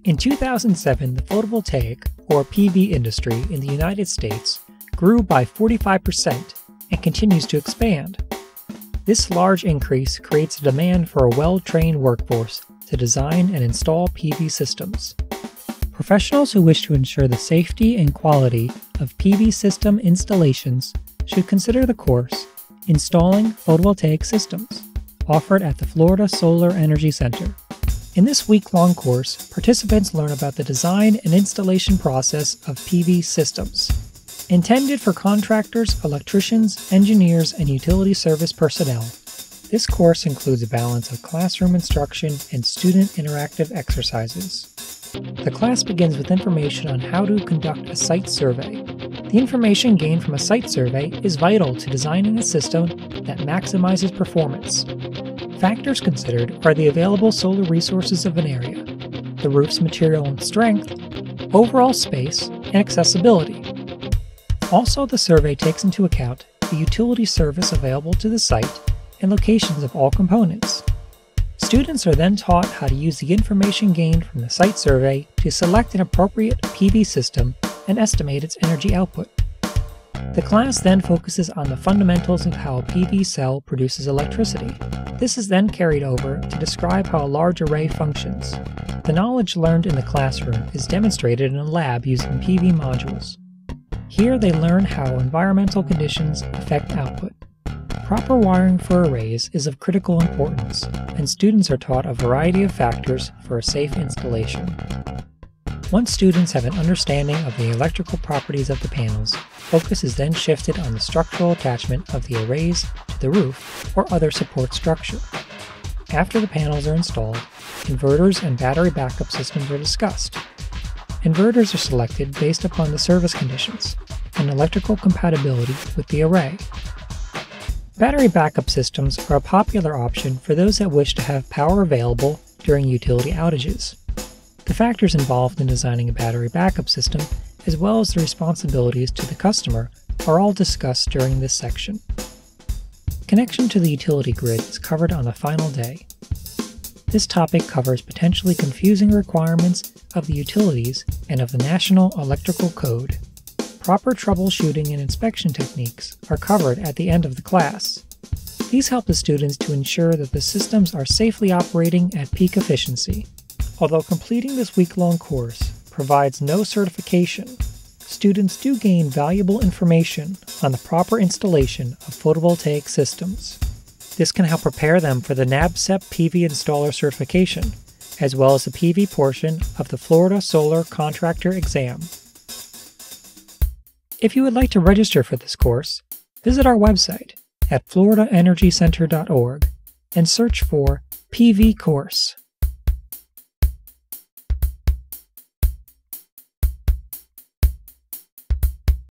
In 2007, the photovoltaic, or PV industry in the United States grew by 45% and continues to expand. This large increase creates a demand for a well-trained workforce to design and install PV systems. Professionals who wish to ensure the safety and quality of PV system installations should consider the course Installing Photovoltaic Systems, offered at the Florida Solar Energy Center. In this week-long course, participants learn about the design and installation process of PV systems. Intended for contractors, electricians, engineers, and utility service personnel, this course includes a balance of classroom instruction and student interactive exercises. The class begins with information on how to conduct a site survey. The information gained from a site survey is vital to designing a system that maximizes performance. Factors considered are the available solar resources of an area, the roof's material and strength, overall space, and accessibility. Also, the survey takes into account the utility service available to the site and locations of all components. Students are then taught how to use the information gained from the site survey to select an appropriate PV system and estimate its energy output. The class then focuses on the fundamentals of how a PV cell produces electricity. This is then carried over to describe how a large array functions. The knowledge learned in the classroom is demonstrated in a lab using PV modules. Here they learn how environmental conditions affect output. Proper wiring for arrays is of critical importance, and students are taught a variety of factors for a safe installation. Once students have an understanding of the electrical properties of the panels, focus is then shifted on the structural attachment of the arrays to the roof or other support structure. After the panels are installed, inverters and battery backup systems are discussed. Inverters are selected based upon the service conditions and electrical compatibility with the array. Battery backup systems are a popular option for those that wish to have power available during utility outages. The factors involved in designing a battery backup system, as well as the responsibilities to the customer, are all discussed during this section. Connection to the utility grid is covered on the final day. This topic covers potentially confusing requirements of the utilities and of the National Electrical Code. Proper troubleshooting and inspection techniques are covered at the end of the class. These help the students to ensure that the systems are safely operating at peak efficiency. Although completing this week-long course provides no certification, students do gain valuable information on the proper installation of photovoltaic systems. This can help prepare them for the NABCEP PV Installer certification, as well as the PV portion of the Florida Solar Contractor exam. If you would like to register for this course, visit our website at floridaenergycenter.org and search for PV course.